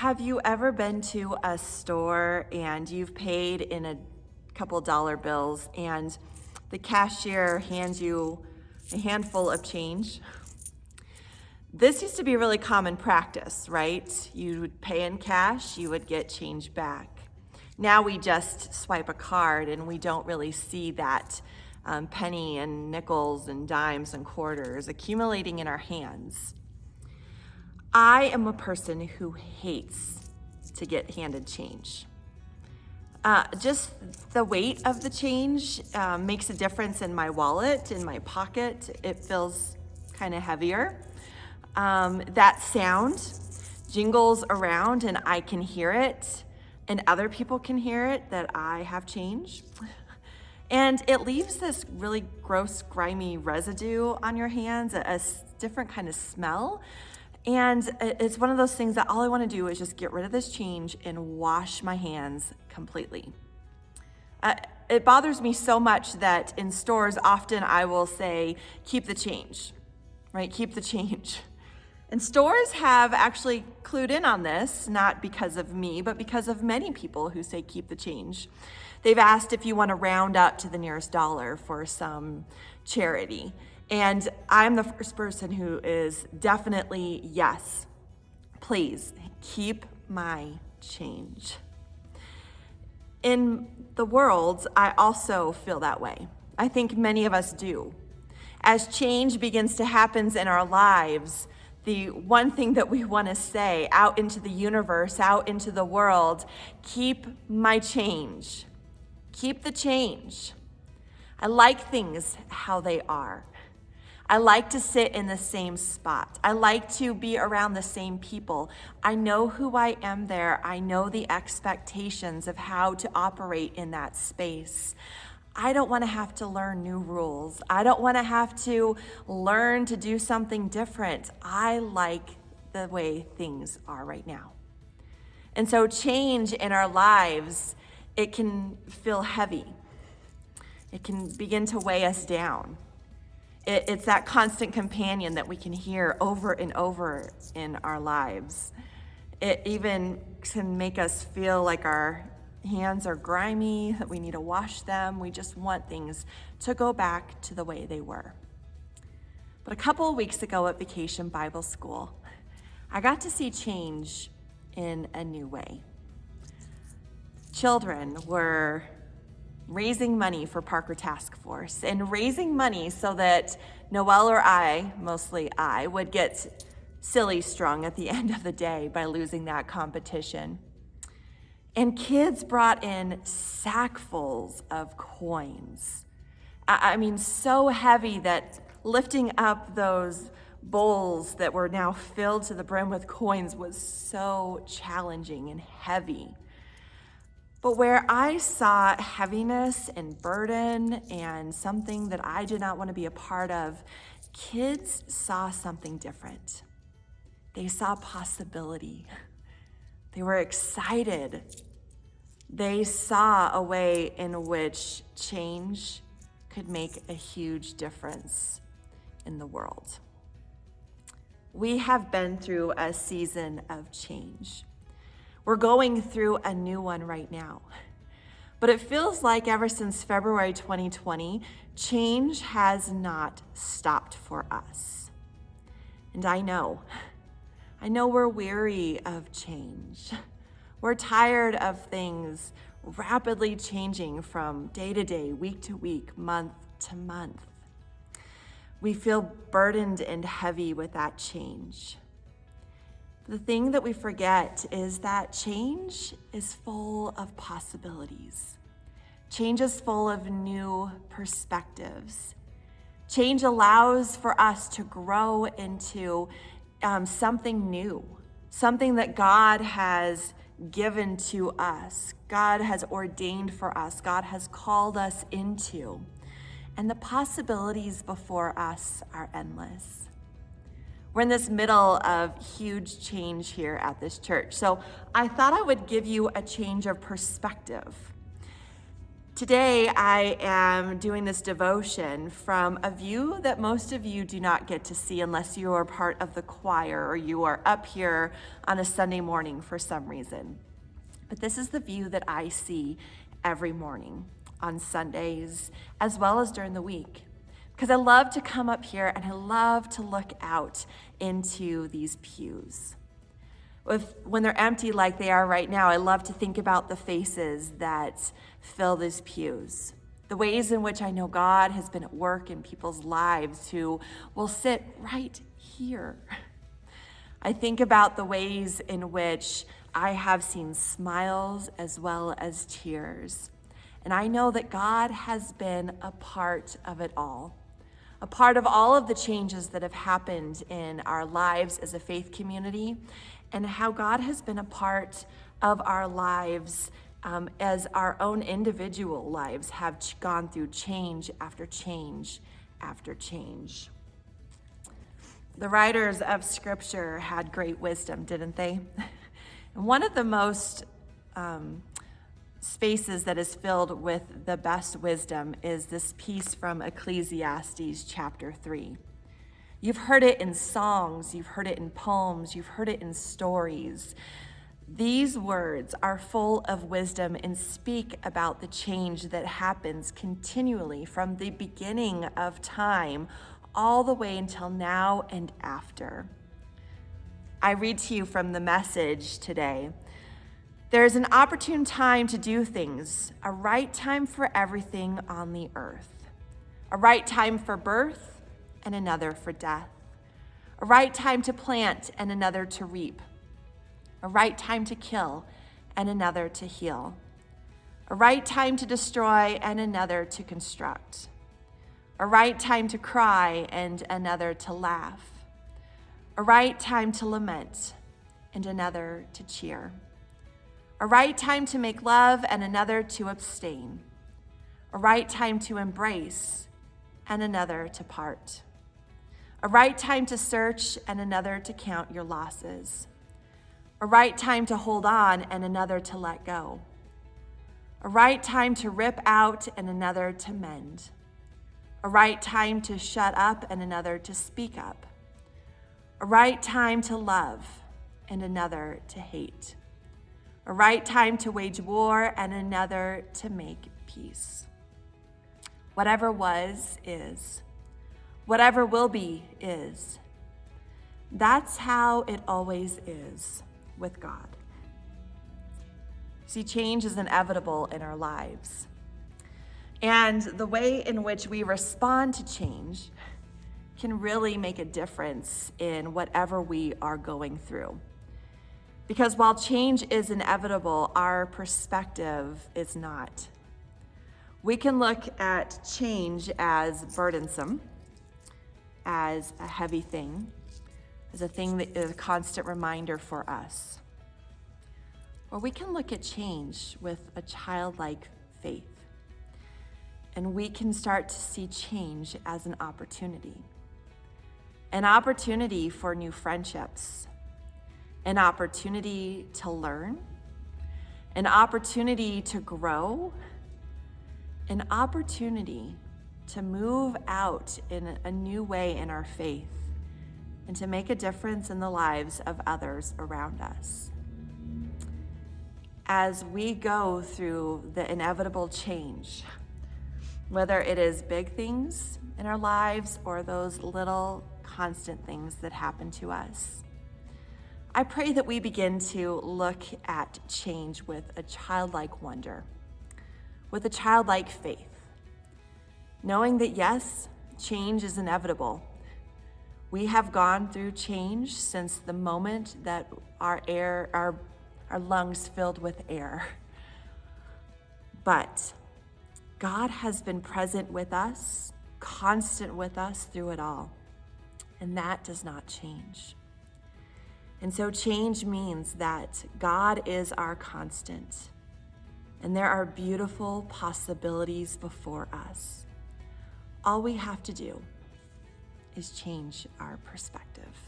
Have you ever been to a store and you've paid in a couple dollar bills and the cashier hands you a handful of change? This used to be really common practice, right? You would pay in cash, you would get change back. Now we just swipe a card and we don't really see that penny and nickels and dimes and quarters accumulating in our hands. I am a person who hates to get handed change. Just the weight of the change makes a difference in my wallet, in my pocket. It feels kind of heavier. That sound jingles around and I can hear it, and other people can hear it that I have change. And it leaves this really gross, grimy residue on your hands, a different kind of smell. And it's one of those things that all I want to do is just get rid of this change and wash my hands completely. It bothers me so much that in stores, often I will say, keep the change, right? Keep the change. And stores have actually clued in on this, not because of me, but because of many people who say keep the change. They've asked if you want to round up to the nearest dollar for some charity. And I'm the first person who is definitely, yes, please keep my change. In the world, I also feel that way. I think many of us do. As change begins to happen in our lives, the one thing that we want to say out into the universe, out into the world, keep my change. Keep the change. I like things how they are. I like to sit in the same spot. I like to be around the same people. I know who I am there. I know the expectations of how to operate in that space. I don't want to have to learn new rules. I don't want to have to learn to do something different. I like the way things are right now. And so change in our lives, it can feel heavy. It can begin to weigh us down. It's that constant companion that we can hear over and over in our lives. It even can make us feel like our hands are grimy, that we need to wash them. We just want things to go back to the way they were. But a couple of weeks ago at Vacation Bible School, I got to see change in a new way. Children were raising money for Parker Task Force and raising money so that Noelle or I, mostly I, would get silly strung at the end of the day by losing that competition. And kids brought in sackfuls of coins. I mean, so heavy that lifting up those bowls that were now filled to the brim with coins was so challenging and heavy. But where I saw heaviness and burden and something that I did not want to be a part of, kids saw something different. They saw possibility. They were excited. They saw a way in which change could make a huge difference in the world. We have been through a season of change. We're going through a new one right now. But it feels like ever since February 2020, change has not stopped for us. And I know we're weary of change. We're tired of things rapidly changing from day to day, week to week, month to month. We feel burdened and heavy with that change. The thing that we forget is that change is full of possibilities. Change is full of new perspectives. Change allows for us to grow into something new, something that God has given to us, God has ordained for us, God has called us into. And the possibilities before us are endless. We're in this middle of huge change here at this church. So I thought I would give you a change of perspective. Today, I am doing this devotion from a view that most of you do not get to see unless you are part of the choir or you are up here on a Sunday morning for some reason. But this is the view that I see every morning on Sundays as well as during the week. Because I love to come up here and I love to look out into these pews. When they're empty like they are right now, I love to think about the faces that fill these pews. The ways in which I know God has been at work in people's lives who will sit right here. I think about the ways in which I have seen smiles as well as tears. And I know that God has been a part of it all. A part of all of the changes that have happened in our lives as a faith community, and how God has been a part of our lives as our own individual lives have gone through change after change after change. The writers of Scripture had great wisdom, didn't they? And one of the most spaces that is filled with the best wisdom is this piece from Ecclesiastes chapter 3. You've heard it in songs, you've heard it in poems, you've heard it in stories. These words are full of wisdom and speak about the change that happens continually from the beginning of time all the way until now and after. I read to you from the Message today. There's an opportune time to do things, a right time for everything on the earth, a right time for birth and another for death, a right time to plant and another to reap, a right time to kill and another to heal, a right time to destroy and another to construct, a right time to cry and another to laugh, a right time to lament and another to cheer, a right time to make love and another to abstain, a right time to embrace and another to part, a right time to search and another to count your losses, a right time to hold on and another to let go, a right time to rip out and another to mend, a right time to shut up and another to speak up, a right time to love and another to hate, a right time to wage war and another to make peace. Whatever was is. Whatever will be is. That's how it always is with God. See, change is inevitable in our lives. And the way in which we respond to change can really make a difference in whatever we are going through. Because while change is inevitable, our perspective is not. We can look at change as burdensome, as a heavy thing, as a thing that is a constant reminder for us. Or we can look at change with a childlike faith, and we can start to see change as an opportunity for new friendships, an opportunity to learn, an opportunity to grow, an opportunity to move out in a new way in our faith and to make a difference in the lives of others around us. As we go through the inevitable change, whether it is big things in our lives or those little constant things that happen to us, I pray that we begin to look at change with a childlike wonder, with a childlike faith, knowing that yes, change is inevitable. We have gone through change since the moment that our lungs filled with air. But God has been present with us, constant with us through it all. And that does not change. And so change means that God is our constant. And there are beautiful possibilities before us. All we have to do is change our perspective.